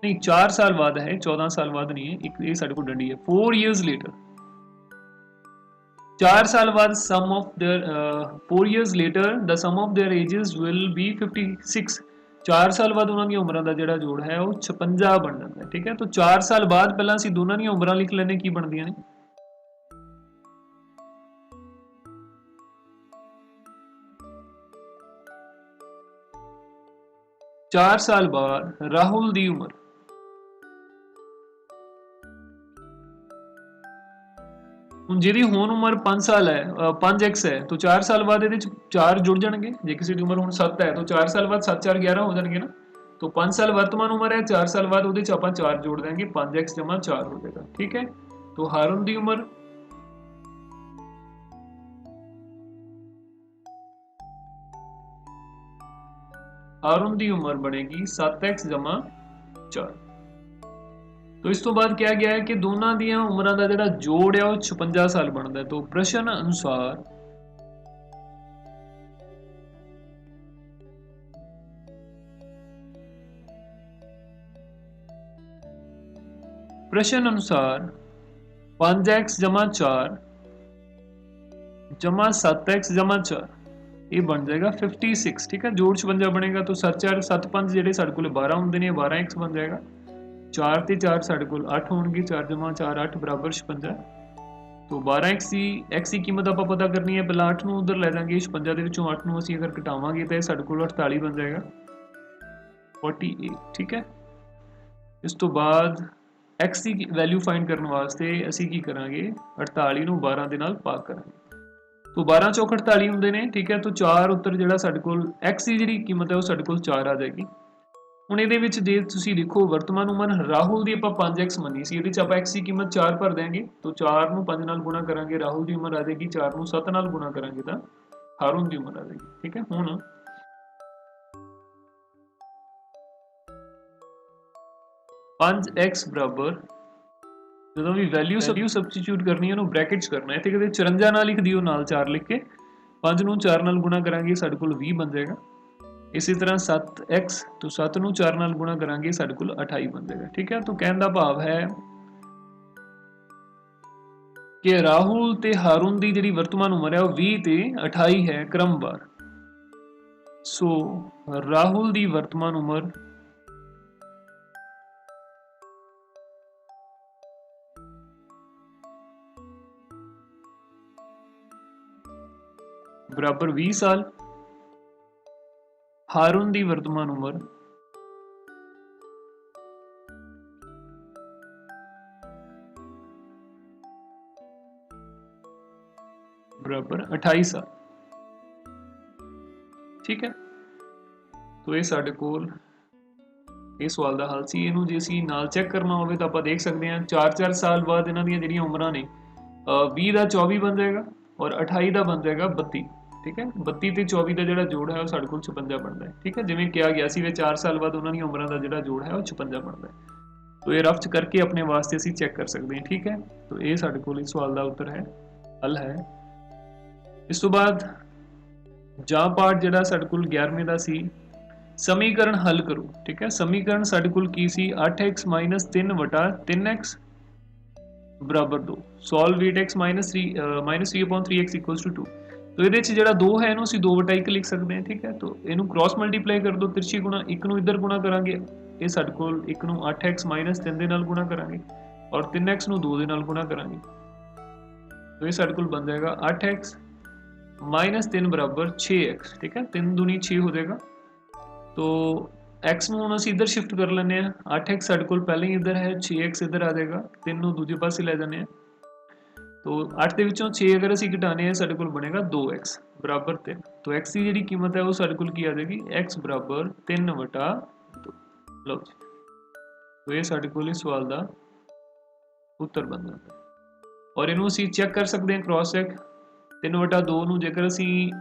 ਨਹੀਂ 4 ਸਾਲ ਬਾਅਦ ਹੈ, 14 ਸਾਲ ਬਾਅਦ ਨਹੀਂ ਹੈ, ਇੱਕ ਇਹ ਸਾਡੇ ਕੋਲ ਡੰਡੀ ਹੈ। 4 years later, 4 ਸਾਲ ਬਾਅਦ sum of their 4 years later the sum of their ages will be 56। 4 ਸਾਲ ਬਾਅਦ ਉਹਨਾਂ ਦੀਆਂ ਉਮਰਾਂ ਦਾ ਜਿਹੜਾ ਜੋੜ ਹੈ ਉਹ 56 ਬਣ ਜਾਂਦਾ ਹੈ, ਠੀਕ ਹੈ। ਤਾਂ 4 ਸਾਲ ਬਾਅਦ ਪਹਿਲਾਂ ਅਸੀਂ ਦੋਨਾਂ ਦੀਆਂ ਉਮਰਾਂ ਲਿਖ ਲੈਣੇ, ਕੀ ਬਣਦੀਆਂ ਨੇ। 4 ਸਾਲ ਬਾਅਦ ਰਾਹੁਲ ਦੀ ਉਮਰ, ਹੁਣ ਜਿਹਦੀ ਹੁਣ ਉਮਰ 5 ਸਾਲ ਹੈ 5x ਹੈ, ਤਾਂ 4 ਸਾਲ ਬਾਅਦ ਇਹਦੇ ਚ 4 ਜੁੜ ਜਾਣਗੇ। ਜੇ ਕਿਸੇ ਦੀ ਉਮਰ ਹੁਣ 7 ਹੈ ਤਾਂ 4 ਸਾਲ ਬਾਅਦ 7 4 11 ਹੋ ਜਾਣਗੇ ਨਾ। तो 5 साल वर्तमान उम्र है, 4 साल बाद ਉਹਦੇ ਚ ਆਪਾਂ 4 ਜੋੜ ਦੇंगे, 5x = 4 हो जाएगा, ठीक है। तो हारून ਦੀ ਉਮਰ बनेगी 7x = 4। तो इस तो बाद क्या गया है कि दोनों दियां उम्रां दा जिहड़ा जोड़ है वो 56 साल बनता है। तो प्रश्न अनुसार प्रश्न अनुसार 5x = 4 = 7x = 4 ये बन जाएगा 56, ठीक है। जोड़ 56 बनेगा तो 7 7 5 ਜਿਹੜੇ ਸਾਡੇ ਕੋਲ 12 ਹੁੰਦੇ ਨੇ, 12x बन जाएगा। 4 ਤੇ 4 ਸਾਡੇ ਕੋਲ 8 ਹੋਣਗੇ, 4 * 4 8 = 56। तो 12x की कीमत ਆਪਾਂ ਪਤਾ ਕਰਨੀ ਹੈ। ਪਹਿਲਾਂ 8 ਨੂੰ ਉਧਰ ਲੈ ਜਾਾਂਗੇ, 56 ਦੇ ਵਿੱਚੋਂ 8 ਨੂੰ ਅਸੀਂ ਅਗਰ ਘਟਾਵਾਂਗੇ ਤਾਂ ਇਹ ਸਾਡੇ ਕੋਲ 48 ਬਣ ਜਾਏਗਾ, 48, ठीक है। ਇਸ ਤੋਂ ਬਾਅਦ x ਦੀ ਵੈਲਿਊ ਫਾਈਂਡ ਕਰਨ ਵਾਸਤੇ ਅਸੀਂ ਕੀ ਕਰਾਂਗੇ, 48 ਨੂੰ 12 ਦੇ ਨਾਲ ਭਾਗ ਕਰਾਂਗੇ। तो 12 चौक 48 ਹੁੰਦੇ ਨੇ, ठीक है। तो 4 ਉੱਤਰ ਜਿਹੜਾ ਸਾਡੇ ਕੋਲ x ਦੀ ਜਿਹੜੀ ਕੀਮਤ ਹੈ ਉਹ ਸਾਡੇ ਕੋਲ 4 ਆ ਜਾਏਗੀ। ਹੁਣ ਇਹਦੇ ਵਿੱਚ ਜੇ ਤੁਸੀਂ ਦੇਖੋ ਵਰਤਮਾਨ ਉਮਰ ਰਾਹੁਲ ਦੀ ਆਪਾਂ 5x ਮੰਨੀ ਸੀ, ਇਹਦੇ ਚ ਆਪਾਂ x ਦੀ ਕੀਮਤ 4 ਭਰ ਦੇਾਂਗੇ। तो 4 ਨੂੰ 5 ਨਾਲ ਗੁਣਾ ਕਰਾਂਗੇ, ਰਾਹੁਲ ਦੀ ਉਮਰ ਆ ਜਾਏਗੀ। 4 ਨੂੰ 7 ਨਾਲ ਗੁਣਾ ਕਰਾਂਗੇ ਤਾਂ ਹਾरून ਦੀ ਉਮਰ ਆ ਜਾਏਗੀ, ठीक है। ਹੁਣ 5x ਬਰਾਬਰ ਜਦੋਂ ਵੀ ਵੈਲਿਊ ਸਬਸਟੀਟਿਊਟ ਕਰਨੀ ਹੈ ਉਹਨੂੰ ਬ੍ਰੈਕਟ ਚ ਕਰਨਾ ਹੈ। ਇੱਥੇ ਕਿਤੇ 54 ਨਾਲ ਲਿਖ ਦਿਓ, ਨਾਲ 4 ਲਿਖ ਕੇ 5 ਨੂੰ 4 ਨਾਲ ਗੁਣਾ ਕਰਾਂਗੇ ਸਾਡੇ ਕੋਲ 20 ਬਣ ਜਾਏਗਾ। ਇਸੇ ਤਰ੍ਹਾਂ 7x ਤੋਂ 7 ਨੂੰ 4 ਨਾਲ ਗੁਣਾ ਕਰਾਂਗੇ ਸਾਡੇ ਕੋਲ 28 ਬਣ ਜਾਏਗਾ, ਠੀਕ ਹੈ। ਤਾਂ ਕਹਿਣ ਦਾ ਭਾਵ ਹੈ ਕਿ ਰਾਹੁਲ ਤੇ ਹਾरून ਦੀ ਜਿਹੜੀ ਵਰਤਮਾਨ ਉਮਰ ਹੈ ਉਹ 20 ਤੇ 28 ਹੈ ਕ੍ਰਮਵਾਰ। ਸੋ ਰਾਹੁਲ ਦੀ ਵਰਤਮਾਨ ਉਮਰ बराबर 20 साल, हारून दी वर्तमान उम्र बराबर 28 साल, ठीक है। तो ये साडे कोल ਇਹ ਸਵਾਲ ਦਾ ਹੱਲ ਸੀ। ਇਹਨੂੰ ਜੇ ਅਸੀਂ ਨਾਲ ਚੈੱਕ ਕਰਨਾ ਹੋਵੇ ਤਾਂ ਆਪਾਂ ਦੇਖ ਸਕਦੇ ਹਾਂ 4-4 ਸਾਲ ਬਾਅਦ ਇਹਨਾਂ ਦੀਆਂ ਜਿਹੜੀਆਂ ਉਮਰਾਂ ਨੇ 20 ਦਾ 24 ਬਣ ਜਾਏਗਾ ਔਰ 28 ਦਾ ਬਣ ਜਾਏਗਾ 32, ठीक है। 32 ਤੇ 24 ਦਾ ਜਿਹੜਾ ਜੋੜ ਹੈ ਉਹ ਸਾਡੇ ਕੋਲ 56 ਬਣਦਾ ਹੈ, ठीक है। ਜਿਵੇਂ ਕਿਹਾ ਗਿਆ ਸੀ ਵੀ 4 ਸਾਲ ਬਾਅਦ ਉਹਨਾਂ ਦੀਆਂ ਉਮਰਾਂ ਦਾ ਜਿਹੜਾ ਜੋੜ ਹੈ ਉਹ 56 ਬਣਦਾ ਹੈ। तो ਇਹ ਰਫ ਚ ਕਰਕੇ ਆਪਣੇ ਵਾਸਤੇ ਅਸੀਂ ਚੈੱਕ ਕਰ ਸਕਦੇ ਹਾਂ, ठीक है। तो ਇਹ ਸਾਡੇ ਕੋਲ ਇਸ ਸਵਾਲ ਦਾ ਉੱਤਰ ਹੈ, ਹੱਲ ਹੈ। ਇਸ ਤੋਂ ਬਾਅਦ ਜਾਂ ਪਾਰਟ ਜਿਹੜਾ ਸਾਡੇ ਕੋਲ 11ਵੇਂ ਦਾ ਸੀ, समीकरण हल करो, ठीक है। समीकरण साडे कोल की सी 8x - 3 / 3x बराबर 2। Solve 8x - 3/3x = 2। तो ਇਹਦੇ ਚ ਜਿਹੜਾ 2 ਹੈ ਇਹਨੂੰ ਅਸੀਂ 2/1 ਲਿਖ ਸਕਦੇ ਹਾਂ, ठीक है। तो ਇਹਨੂੰ ਕ੍ਰਾਸ ਮਲਟੀਪਲਾਈ ਕਰ ਦੋ, ਤਿਰਛੀ ਗੁਣਾ, ਇੱਕ ਨੂੰ ਇੱਧਰ ਗੁਣਾ ਕਰਾਂਗੇ, ਇਹ ਸਾਡੇ ਕੋਲ ਇੱਕ ਨੂੰ 8x - 3 ਦੇ ਨਾਲ ਗੁਣਾ ਕਰਾਂਗੇ ਔਰ 3x ਨੂੰ 2 ਦੇ ਨਾਲ ਗੁਣਾ ਕਰਾਂਗੇ। तो ਇਹ ਸਾਡੇ ਕੋਲ ਬਣ ਜਾਏਗਾ 8x - 3 बराबर 6x, ठीक है। 3 दूनी 6 हो जाएगा। तो x ਨੂੰ ਹੁਣ ਅਸੀਂ ਇੱਧਰ ਸ਼ਿਫਟ ਕਰ ਲੈਂਦੇ ਹਾਂ। 8x ਸਾਡੇ ਕੋਲ ਪਹਿਲਾਂ ਹੀ ਇੱਧਰ ਹੈ, 6x ਇੱਧਰ ਆ ਜਾਏਗਾ, 3 ਨੂੰ ਦੂਜੇ ਪਾਸੇ ਲੈ ਜਾਂਦੇ ਹਾਂ। तो 8 ਦੇ ਵਿੱਚੋਂ 6 ਅਗਰ ਅਸੀਂ ਘਟਾਣੇ ਆ ਸਾਡੇ ਕੋਲ ਬਣੇਗਾ 2x ਬਰਾਬਰ 3। तो x ਦੀ ਜਿਹੜੀ ਕੀਮਤ ਹੈ ਉਹ ਸਾਡੇ ਕੋਲ ਕੀ ਆ ਜਾਏਗੀ, x ਬਰਾਬਰ 3/2। ਲਓ ਜੀ, तो ਇਹ ਸਾਡੇ ਕੋਲ ਇਸ ਸਵਾਲ ਦਾ ਉੱਤਰ ਬਣ ਜਾਂਦਾ ਹੈ। ਔਰ ਇਹਨੂੰ ਅਸੀਂ ਚੈੱਕ ਕਰ ਸਕਦੇ ਹਾਂ ਕ੍ਰਾਸ ਚੈੱਕ। 3/2 ਨੂੰ ਜੇਕਰ ਅਸੀਂ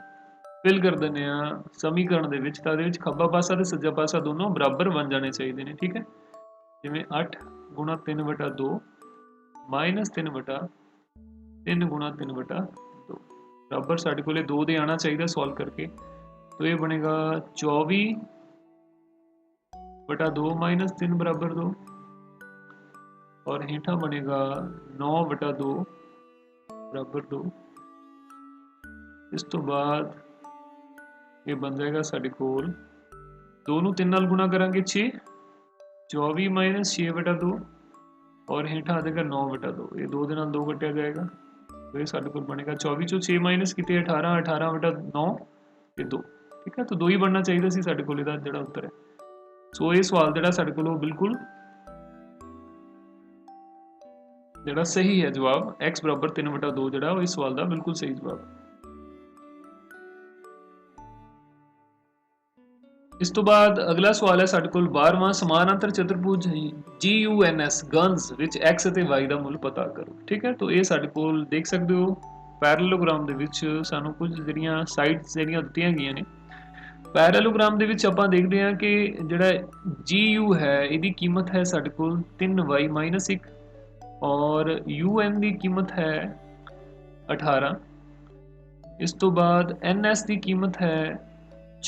ਫਿਲ ਕਰ ਦਿੰਦੇ ਆ ਸਮੀਕਰਨ ਦੇ ਵਿੱਚ ਤਾਂ ਇਹਦੇ ਵਿੱਚ ਖੱਬਾ ਪਾਸਾ ਤੇ ਸੱਜਾ ਪਾਸਾ ਦੋਨੋਂ ਬਰਾਬਰ ਬਣ ਜਾਣੇ ਚਾਹੀਦੇ ਨੇ। ਠੀਕ ਹੈ, ਜਿਵੇਂ 8 ਗੁਣਾ 3/2 ਮਾਈਨਸ 3/3 ਗੁਣਾ 3/2 ਬਰਾਬਰ ਸਾਡੇ ਕੋਲੇ 2 ਦੇ ਆਣਾ ਚਾਹੀਦਾ ਸੋਲਵ ਕਰਕੇ। तो ये बनेगा 24/2 माइनस 3 बराबर 2 और हेठा बनेगा 9/2 बराबर 2। इस तो बाद ये बन जाएगा साढ़े कोल 2 ਨੂੰ 3 ਨਾਲ गुणा करांगे 6 24 माइनस 6/2 और हेठा आ जाएगा 9/2। ये 2 ਦੇ ਨਾਲ 2 कटिया जाएगा तो ये साढ़े कोल बनेगा 24 ਚੋਂ 6 माइनस किते 18 18/9 ਤੇ 2। ठीक है, तो 2 ही बनना चाहिए सी साडे कोल इहदा जिहड़ा उत्तर है। सो ये सवाल जिहड़ा साडे कोल बिल्कुल जिहड़ा सही है जवाब x बराबर 3/2 जिहड़ा इस सवाल दा बिल्कुल सही जवाब। इस तो बाद अगला सवाल है साडे कोल 12वां समानांतर चतुर्भुज GUNS गन्स विच x ਅਤੇ y ਦਾ ਮੁੱਲ ਪਤਾ ਕਰੋ। ठीक है, तो ये साडे कोल देख सकते हो पैरेललोग्राम ਦੇ ਵਿੱਚ ਸਾਨੂੰ ਕੁਝ ਜਿਹੜੀਆਂ ਸਾਈਡਸ ਜਿਹੜੀਆਂ ਦਿੱਤੀਆਂ ਗਈਆਂ ਨੇ। पैरेललोग्राम ਦੇ ਵਿੱਚ ਆਪਾਂ ਦੇਖਦੇ ਹਾਂ ਕਿ ਜਿਹੜਾ GU है ਇਹਦੀ कीमत है ਸਾਡੇ ਕੋਲ 3y - 1 और UN ਦੀ कीमत है 18। ਇਸ ਤੋਂ ਬਾਅਦ NS ਦੀ कीमत है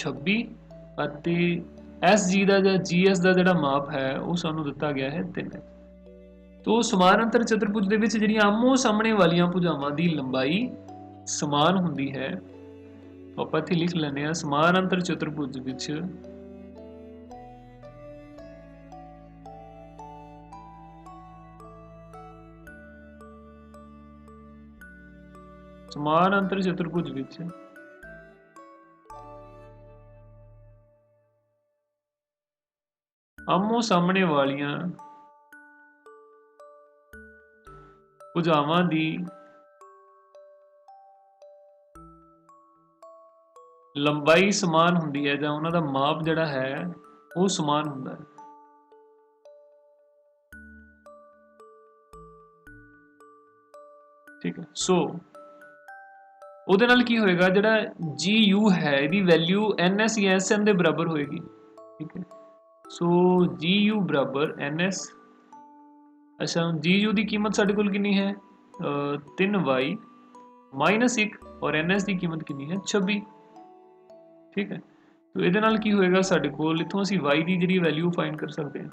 26 ਅਤੇ SG ਦਾ ਜਾਂ GS ਦਾ ਜਿਹੜਾ ਮਾਪ ਹੈ ਉਹ ਸਾਨੂੰ ਦਿੱਤਾ ਗਿਆ ਹੈ 3। तो समानांतर चतुर्भुज ਦੇ ਵਿੱਚ ਜਿਹੜੀਆਂ ਆਮੋ ਸਾਹਮਣੇ ਵਾਲੀਆਂ ਭੁਜਾਵਾਂ ਦੀ ਲੰਬਾਈ समान ਹੁੰਦੀ है ਆਪਾਂ ਇੱਥੇ ਲਿਖ ਲੈਂਦੇ ਹਾਂ समानांतर चतुर्भुज ਵਿੱਚ समानांतर चतुर्भुज ਵਿੱਚ ਆਮੋ ਸਾਹਮਣੇ ਵਾਲੀਆਂ ਭੁਜਾਵਾਂ ਦੀ ਲੰਬਾਈ ਸਮਾਨ ਹੁੰਦੀ ਹੈ ਜਾਂ ਉਹਨਾਂ ਦਾ ਮਾਪ ਜਿਹੜਾ ਹੈ ਉਹ ਸਮਾਨ ਹੁੰਦਾ ਹੈ। ਠੀਕ ਹੈ, ਸੋ ਉਹਦੇ ਨਾਲ ਕੀ ਹੋਏਗਾ ਜਿਹੜਾ GU ਹੈ ਇਹਦੀ ਵੈਲਿਊ NS ਜਾਂ SN ਦੇ ਬਰਾਬਰ ਹੋਏਗੀ। ਠੀਕ ਹੈ, ਸੋ GU ਬਰਾबर NS। अच्छा, GU की कीमत साढ़े कोल कितनी है 3y - 1 और NS की कीमत कितनी है 26। ठीक है, तो ਇਹਦੇ ਨਾਲ ਕੀ ਹੋਏਗਾ ਸਾਡੇ ਕੋਲ ਇਥੋਂ ਅਸੀਂ y ਦੀ ਜਿਹੜੀ ਵੈਲਿਊ ਫਾਈਂਡ ਕਰ ਸਕਦੇ ਹਾਂ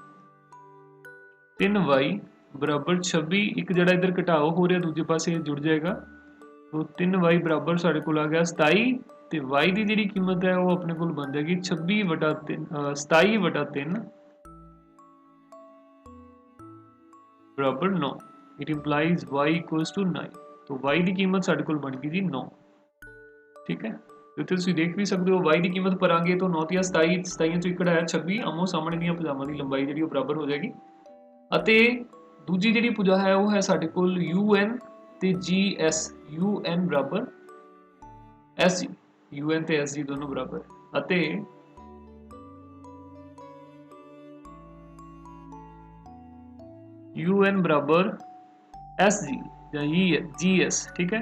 3y ਬਰਾਬਰ 26। ਇੱਕ ਜਿਹੜਾ ਇਧਰ ਘਟਾਓ ਹੋ ਰਿਹਾ ਦੂਜੇ ਪਾਸੇ ਜੁੜ ਜਾਏਗਾ तो 3y ਬਰਾਬਰ ਸਾਡੇ ਕੋਲ ਆ ਗਿਆ 27 ਤੇ y ਦੀ ਜਿਹੜੀ ਕੀਮਤ ਹੈ ਉਹ ਆਪਣੇ ਕੋਲ ਬਣ ਜਾਏਗੀ 26/3 27/3 बराबर 9। It implies y equals to 9। तो y की कीमत साढ़े कोल बन गई जी 9। ठीक है, तो तुसीं देख भी सकते हो y की कीमत पर आगे तो 9 या 27 27 चों इकड़ा है 26 आमो सामने ਦੀਆਂ ਭੁਜਾਵਾਂ ਦੀ ਲੰਬਾਈ ਜਿਹੜੀ ਉਹ ਬਰਾਬਰ ਹੋ ਜਾਏਗੀ ਅਤੇ ਦੂਜੀ ਜਿਹੜੀ ਭੁਜਾ ਹੈ ਉਹ ਹੈ ਸਾਡੇ ਕੋਲ UN ਤੇ GS। UN ਬਰਾਬਰ SG, UN ਤੇ SG ਦੋਨੋਂ ਬਰਾਬਰ ਅਤੇ UN बराबर SG या GS। ठीक है,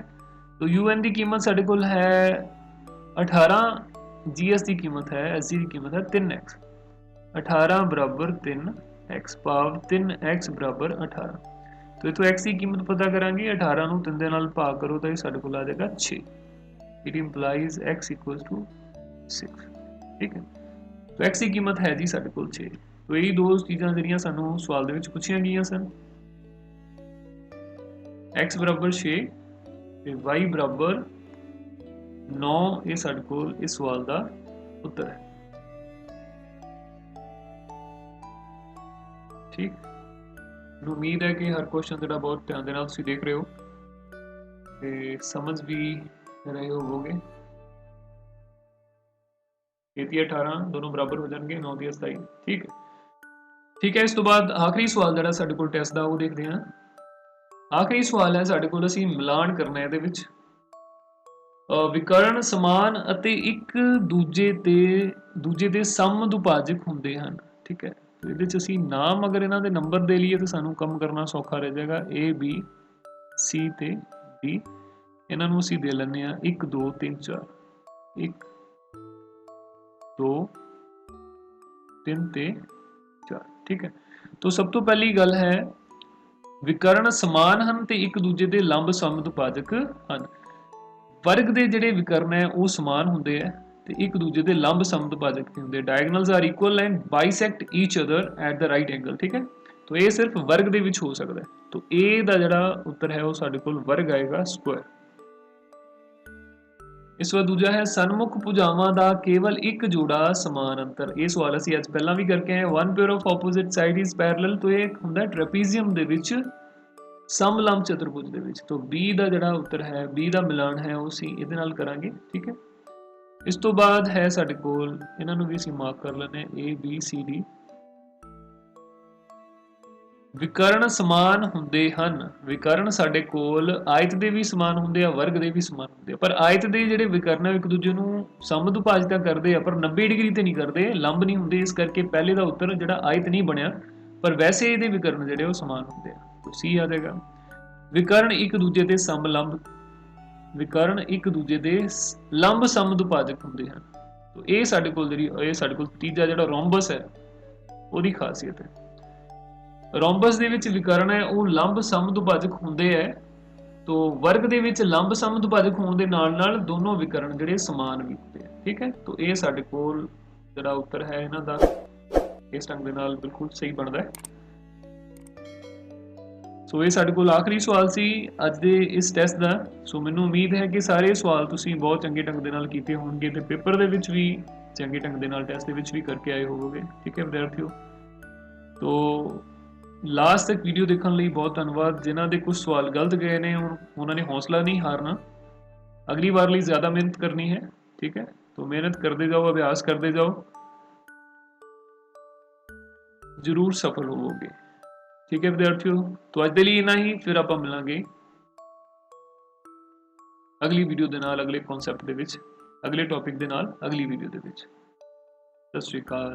तो UN की कीमत साढ़े कोल है 18, GS की कीमत है SG की कीमत है 3x। 18 बराबर 3x भाव 3x बराबर 18। तो इतों x की कीमत पता करांगे 18 ਨੂੰ 3 ਦੇ ਨਾਲ ਭਾਗ ਕਰੋ ਤਾਂ ਇਹ ਸਾਡੇ ਕੋਲ ਆ ਜਾਏਗਾ 6। It implies x equals to 6। ठीक है, तो x की कीमत है जी ਸਾਡੇ ਕੋਲ 6। तो यही दो चीज़ां ਜਿਹੜੀਆਂ ਸਾਨੂੰ ਸਵਾਲ ਦੇ ਵਿੱਚ ਪੁੱਛੀਆਂ ਗਈਆਂ ਸਨ x बराबर 6 ਤੇ y बराबर 9। ਇਹ ਸਾਡੇ ਕੋਲ ਇਸ ਸਵਾਲ ਦਾ ਉੱਤਰ ਹੈ। ਠੀਕ, ਮੈਨੂੰ ਉਮੀਦ ਹੈ ਕਿ ਹਰ ਕੁਐਸਚਨ ਜਿਹੜਾ ਬਹੁਤ ਧਿਆਨ ਦੇ ਨਾਲ ਤੁਸੀਂ ਦੇਖ ਰਹੇ ਹੋ ਤੇ ਸਮਝ ਵੀ ਰਹੇ ਹੋਵੋਗੇ। 18 दोनों बराबर हो जाएंगे 9 ਦੀਆਂ 27। ठीक है, ठीक है, इस तो बाद आखिरी सवाल ਜਿਹੜਾ ਸਾਡੇ ਕੋਲ ਟੈਸਟ ਦਾ ਉਹ ਦੇਖਦੇ ਹਾਂ। ਆਖਰੀ ਸਵਾਲ ਹੈ ਸਾਡੇ ਕੋਲ ਅਸੀਂ ਮਿਲਾਨ ਕਰਨਾ ਹੈ। ਇਹਦੇ ਵਿੱਚ ਵਿਕਰਨ ਸਮਾਨ ਅਤੇ ਇੱਕ ਦੂਜੇ ਦੇ ਸਮਦੁਭਾਜਕ ਹੁੰਦੇ ਹਨ। ਠੀਕ ਹੈ, ਇਹਦੇ ਵਿੱਚ ਅਸੀਂ ਨਾਮ ਅਗਰ ਇਹਨਾਂ ਦੇ ਨੰਬਰ ਦੇ ਲਈਏ ਤਾਂ ਸਾਨੂੰ ਕੰਮ ਕਰਨਾ ਸੌਖਾ ਰਹਿ ਜਾਏਗਾ A B C ਤੇ D। ਇਹਨਾਂ ਨੂੰ ਅਸੀਂ ਦੇ ਲੈਂਦੇ ਆ 1 2 3 4 1 2 3 ਤੇ 4 ਠੀਕ ਹੈ। तो सब तो पहली गल है विकर्ण समान हैं ते एक दूजे के लंब समदुभाजक हैं। वर्ग के जिहड़े विकर्ण है वो समान होंदे है ते एक दूजे के लंब समदुभाजक नहीं होंदे। Diagonals are equal and bisect each other at the right angle ठीक है। तो ये सिर्फ वर्ग दे विच हो सकता है। तो ए दा जिहड़ा उत्तर है वो साडे कोल वर्ग आएगा स्क्वायर। इस वार दूजा है सन्मुख भुजावां दा केवल एक जोड़ा समान अंतर। ये सवाल असीं अज पहलां भी करके आए। One pair of opposite side is parallel. तो ये हुंदा ट्रेपीजियम दे विच समलंब चतुर्भुज दे विच। तो बी दा जिहड़ा उत्तर है बी दा मिलान है वो असीं इहदे नाल करांगे ठीक है। इस तो बाद है साडे कोल इन्हां नूं भी असीं मार्क कर लैंदे ए बी सी डी। विकर्ण समान हुंदे हन। विकर्ण साडे कोल आयत दे भी समान हुंदे आ वर्ग दे भी समान हुंदे आ। पर आयत दे जिहड़े विकर्ण है एक दूजे नूं समदुभाजिता करदे आ पर 90 डिग्री ते नहीं करदे, लंब नहीं हुंदे। इस करके पहले दा उत्तर जिहड़ा आयत नहीं बनिया। पर वैसे इहदे विकर्ण जिहड़े वो समान हुंदे आ। तो सी आ जाएगा। विकर्ण एक दूजे दे समलंब विकर्ण एक दूजे दे लंब समदुभाजक हुंदे हन। तो ये साडे कोल जिहड़ी ये साडे कोल तीजा जिहड़ा रोम्बस है ਉਹਦੀ खासियत है। रोम्बस दे विच विकर्ण है वो लंब समदुभाजक हुंदे है। तो वर्ग दे विच लंब समदुभाजक होण दे नाल नाल दोनों विकर्ण जिहड़े समान भी हुंदे हैं ठीक है। तो ये साडे कोल जिहड़ा उत्तर है इन्हां दा इस ढंग दे नाल बिल्कुल सही बनदा है। सो ये साडे कोल आखिरी सवाल सी अज दे इस टैस्ट दा। सो मैनूं उम्मीद है कि सारे सवाल तुसीं बहुत चंगे ढंग दे नाल कीते होणगे ते पेपर दे विच भी चंगे ढंग दे नाल टैस्ट दे विच भी करके आए होवोगे ठीक है विद्यार्थियों। तो लास्ट तक वीडियो देखने लिए बहुत धन्यवाद। जिन्हों के कुछ सवाल गलत गए ने उन्होंने हौसला नहीं हारना, अगली बार लिए ज़्यादा मेहनत करनी है ठीक है। तो मेहनत करते जाओ, अभ्यास करते जाओ, जरूर सफल होवोगे ठीक है विद्यार्थियों। तो अज के लिए इतना ही, फिर आप मिलांगे अगली वीडियो के नाल, अगले कॉन्सैप्ट दे विच, अगले टॉपिक के नाल, अगली वीडियो के विच। सत श्री अकाल।